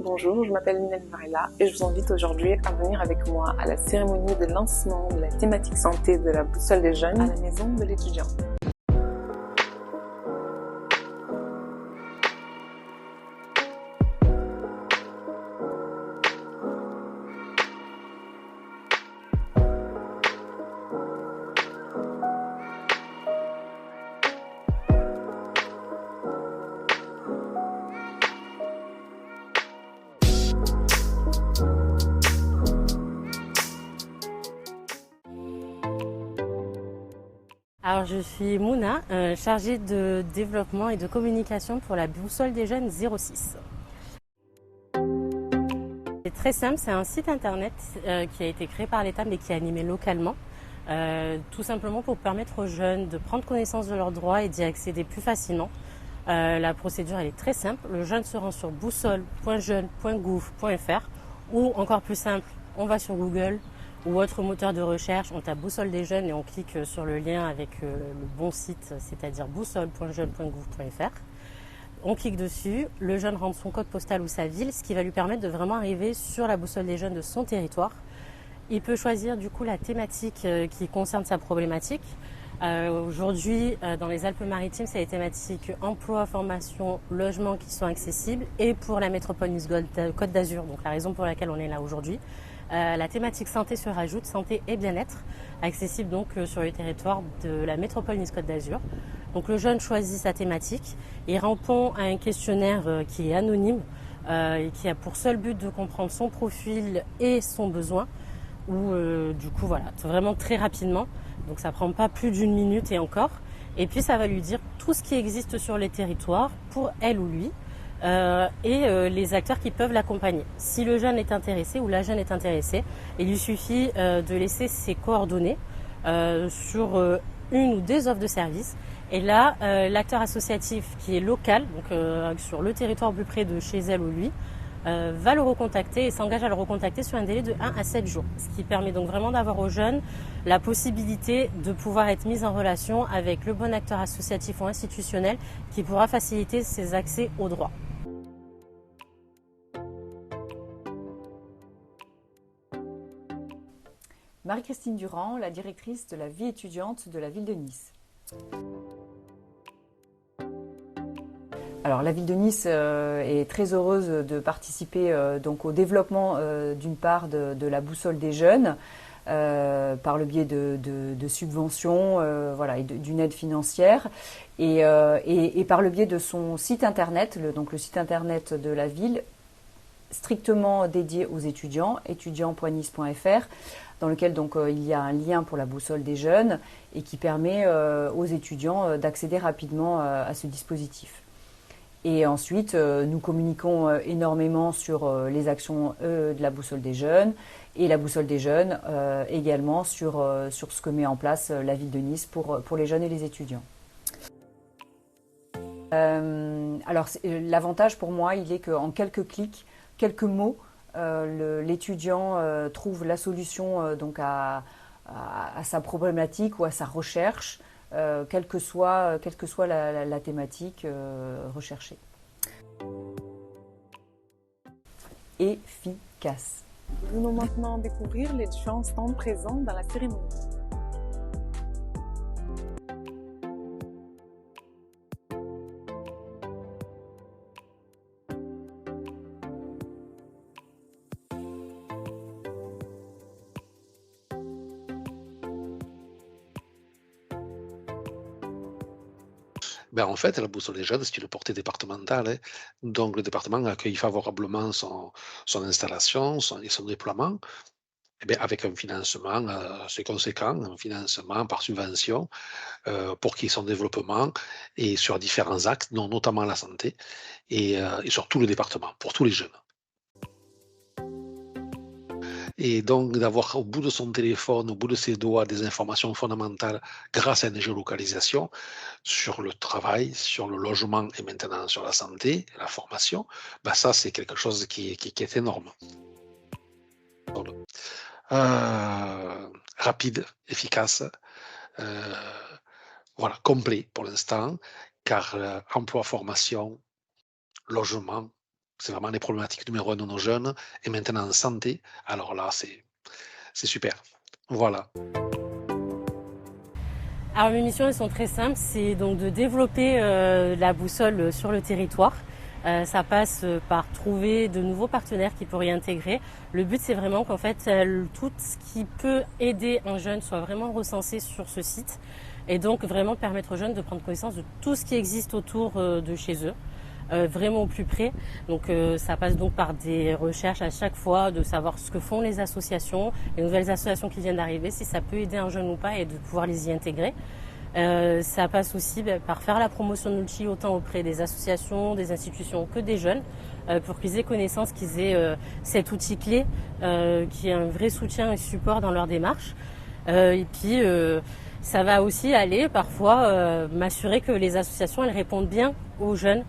Bonjour, je m'appelle Minel Varela et je vous invite aujourd'hui à venir avec moi à la cérémonie de lancement de la thématique santé de la boussole des jeunes à la maison de l'étudiant. Alors je suis Mouna, chargée de développement et de communication pour la boussole des jeunes 06. C'est très simple, c'est un site internet qui a été créé par l'État mais qui est animé localement, tout simplement pour permettre aux jeunes de prendre connaissance de leurs droits et d'y accéder plus facilement. La procédure elle est très simple, le jeune se rend sur boussole.jeune.gouv.fr ou encore plus simple, on va sur Google ou autre moteur de recherche, on tape boussole des jeunes et on clique sur le lien avec le bon site, c'est-à-dire boussole.jeune.gouv.fr. On clique dessus, le jeune rentre son code postal ou sa ville, ce qui va lui permettre de vraiment arriver sur la boussole des jeunes de son territoire. Il peut choisir du coup la thématique qui concerne sa problématique. Aujourd'hui, dans les Alpes-Maritimes, c'est les thématiques emploi, formation, logement qui sont accessibles. Et pour la métropole Nice-Côte d'Azur, donc la raison pour laquelle on est là aujourd'hui, la thématique santé se rajoute, santé et bien-être, accessible donc sur le territoire de la métropole Nice-Côte d'Azur. Donc le jeune choisit sa thématique, il répond à un questionnaire qui est anonyme et qui a pour seul but de comprendre son profil et son besoin, ou du coup voilà, vraiment très rapidement. Donc ça prend pas plus d'une minute et encore. Et puis ça va lui dire tout ce qui existe sur les territoires pour elle ou lui et les acteurs qui peuvent l'accompagner. Si le jeune est intéressé ou la jeune est intéressée, il lui suffit de laisser ses coordonnées sur une ou des offres de services. Et là, l'acteur associatif qui est local, donc sur le territoire plus près de chez elle ou lui, va le recontacter et s'engage à le recontacter sur un délai de 1 à 7 jours. Ce qui permet donc vraiment d'avoir aux jeunes la possibilité de pouvoir être mis en relation avec le bon acteur associatif ou institutionnel qui pourra faciliter ses accès aux droits. Marie-Christine Durand, la directrice de la vie étudiante de la ville de Nice. Alors, la ville de Nice est très heureuse de participer donc au développement d'une part de la boussole des jeunes par le biais de subventions voilà, et d'une aide financière et par le biais de son site internet, donc le site internet de la ville strictement dédié aux étudiants, étudiants.nice.fr, dans lequel donc il y a un lien pour la boussole des jeunes et qui permet aux étudiants d'accéder rapidement à ce dispositif. Et ensuite, nous communiquons énormément sur les actions de la boussole des jeunes et la boussole des jeunes également sur ce que met en place la ville de Nice pour les jeunes et les étudiants. Alors, l'avantage pour moi, il est qu'en quelques clics, quelques mots, l'étudiant trouve la solution donc à sa problématique ou à sa recherche, quelle que soit la thématique recherchée. Efficace. Nous allons maintenant découvrir les différents stands présents dans la cérémonie. En fait, la boussole des jeunes, c'est une portée départementale, hein. Donc, le département accueille favorablement son installation et son déploiement, avec un financement assez conséquent, un financement par subvention pour qu'il y ait son développement et sur différents axes, dont notamment la santé et sur tout le département, pour tous les jeunes. Et donc d'avoir au bout de son téléphone, au bout de ses doigts, des informations fondamentales grâce à une géolocalisation sur le travail, sur le logement et maintenant sur la santé, la formation, ça c'est quelque chose qui est énorme. Rapide, efficace, voilà, complet pour l'instant, car emploi, formation, logement, C'est vraiment les problématiques numéro 1 de nos jeunes et maintenant en santé, alors là, c'est super. Voilà. Alors mes missions, elles sont très simples, c'est donc de développer la boussole sur le territoire. Ça passe par trouver de nouveaux partenaires qui pourraient y intégrer. Le but, c'est vraiment qu'en fait, tout ce qui peut aider un jeune soit vraiment recensé sur ce site et donc vraiment permettre aux jeunes de prendre connaissance de tout ce qui existe autour de chez eux. Vraiment au plus près. Donc ça passe donc par des recherches à chaque fois de savoir ce que font les associations, les nouvelles associations qui viennent d'arriver, si ça peut aider un jeune ou pas et de pouvoir les y intégrer. Ça passe aussi par faire la promotion de l'outil autant auprès des associations, des institutions que des jeunes pour qu'ils aient connaissance, qu'ils aient cet outil clé qui est un vrai soutien et support dans leur démarche. Et puis ça va aussi aller parfois m'assurer que les associations elles répondent bien aux jeunes.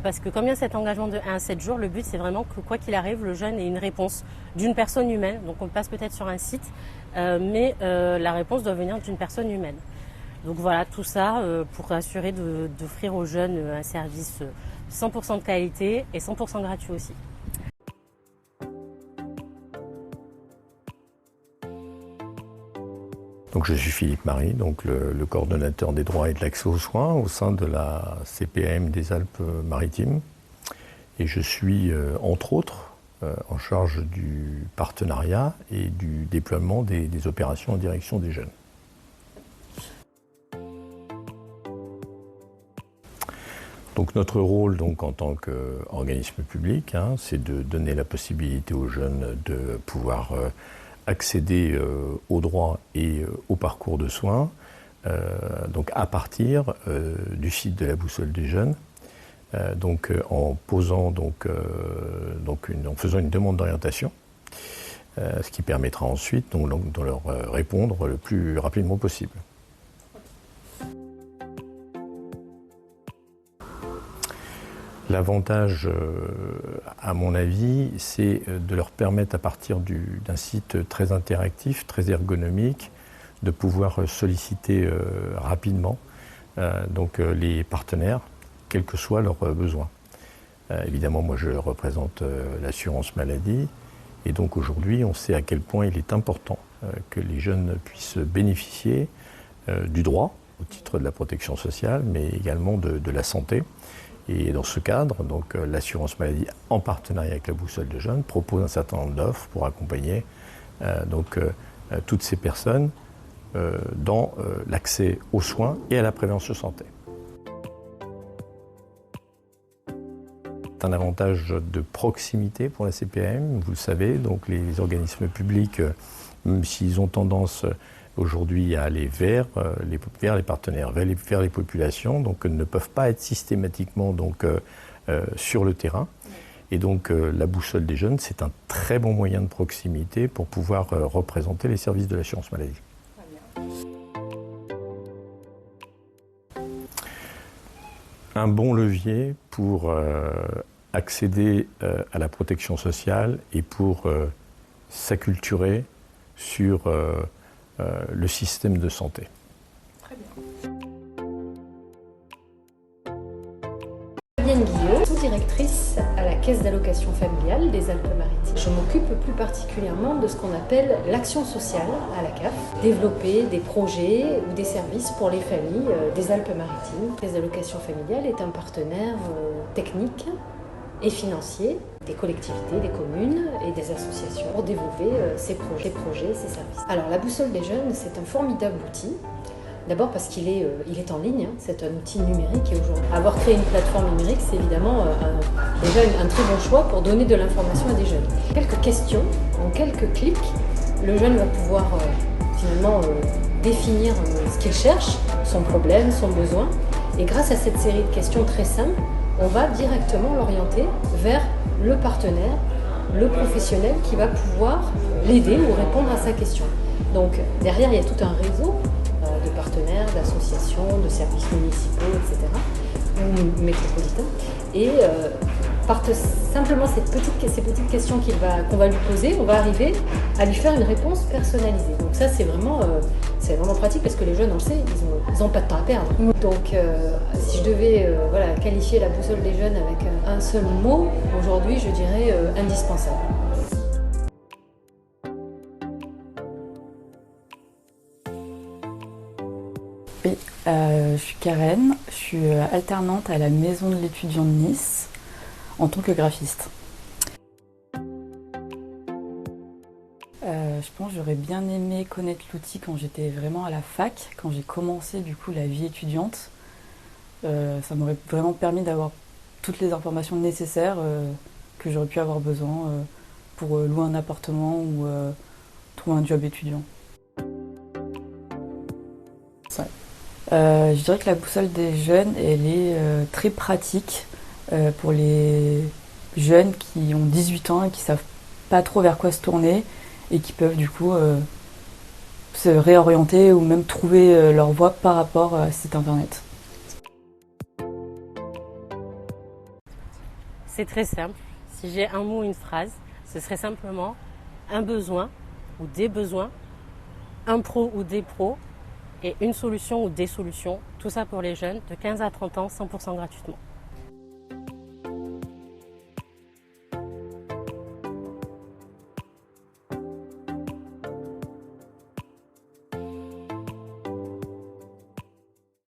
Parce que comme il y a cet engagement de 1 à 7 jours, le but c'est vraiment que quoi qu'il arrive, le jeune ait une réponse d'une personne humaine. Donc on passe peut-être sur un site, mais la réponse doit venir d'une personne humaine. Donc voilà, tout ça pour assurer d'offrir aux jeunes un service 100% de qualité et 100% gratuit aussi. Donc je suis Philippe Marie, donc le coordonnateur des droits et de l'accès aux soins au sein de la CPAM des Alpes-Maritimes. Et je suis, entre autres, en charge du partenariat et du déploiement des opérations en direction des jeunes. Donc notre rôle donc, en tant qu'organisme public, c'est de donner la possibilité aux jeunes de pouvoir accéder aux droits et au parcours de soins, donc à partir du site de la Boussole des jeunes, en posant en faisant une demande d'orientation, ce qui permettra ensuite de leur répondre le plus rapidement possible. L'avantage, à mon avis, c'est de leur permettre, à partir d'un site très interactif, très ergonomique, de pouvoir solliciter rapidement les partenaires, quels que soient leurs besoins. Évidemment, moi je représente l'assurance maladie, et donc aujourd'hui, on sait à quel point il est important que les jeunes puissent bénéficier du droit, au titre de la protection sociale, mais également de la santé. Et dans ce cadre, l'assurance maladie, en partenariat avec la Boussole des jeunes, propose un certain nombre d'offres pour accompagner toutes ces personnes dans l'accès aux soins et à la prévention santé. C'est un avantage de proximité pour la CPAM, vous le savez, donc les organismes publics, même s'ils ont tendance aujourd'hui à aller vers les partenaires, vers les populations, donc ne peuvent pas être systématiquement sur le terrain. Et donc la Boussole des jeunes, c'est un très bon moyen de proximité pour pouvoir représenter les services de l'assurance maladie. Un bon levier pour accéder à la protection sociale et pour s'acculturer sur le système de santé. Très bien. Fabienne Guillot, sous-directrice à la Caisse d'allocation familiale des Alpes-Maritimes. Je m'occupe plus particulièrement de ce qu'on appelle l'action sociale à la CAF, développer des projets ou des services pour les familles des Alpes-Maritimes. La Caisse d'allocation familiale est un partenaire technique et financier des collectivités, des communes et des associations pour développer ces projets, ces services. Alors la Boussole des jeunes, c'est un formidable outil. D'abord parce qu'il est en ligne, c'est un outil numérique et aujourd'hui, avoir créé une plateforme numérique, c'est évidemment déjà un très bon choix pour donner de l'information à des jeunes. Quelques questions, en quelques clics, le jeune va pouvoir finalement définir ce qu'il cherche, son problème, son besoin. Et grâce à cette série de questions très simples, on va directement l'orienter vers le partenaire, le professionnel qui va pouvoir l'aider ou répondre à sa question. Donc derrière, il y a tout un réseau de partenaires, d'associations, de services municipaux, etc., ou métropolitains. Et par simplement ces petites questions qu'on va lui poser, on va arriver à lui faire une réponse personnalisée. Donc ça, c'est vraiment pratique parce que les jeunes, on le sait, ils n'ont pas de temps à perdre. Donc si je devais qualifier la boussole des jeunes avec un seul mot, aujourd'hui, je dirais indispensable. Oui, je suis Karen, je suis alternante à la Maison de l'étudiant de Nice en tant que graphiste. Je pense que j'aurais bien aimé connaître l'outil quand j'étais vraiment à la fac, quand j'ai commencé du coup la vie étudiante. Ça m'aurait vraiment permis d'avoir toutes les informations nécessaires que j'aurais pu avoir besoin pour louer un appartement ou trouver un job étudiant. Je dirais que la boussole des jeunes, elle est très pratique pour les jeunes qui ont 18 ans et qui savent pas trop vers quoi se tourner et qui peuvent du coup se réorienter ou même trouver leur voie par rapport à ce site internet. C'est très simple. Si j'ai un mot, une phrase, ce serait simplement un besoin ou des besoins, un pro ou des pros et une solution ou des solutions. Tout ça pour les jeunes de 15 à 30 ans, 100% gratuitement.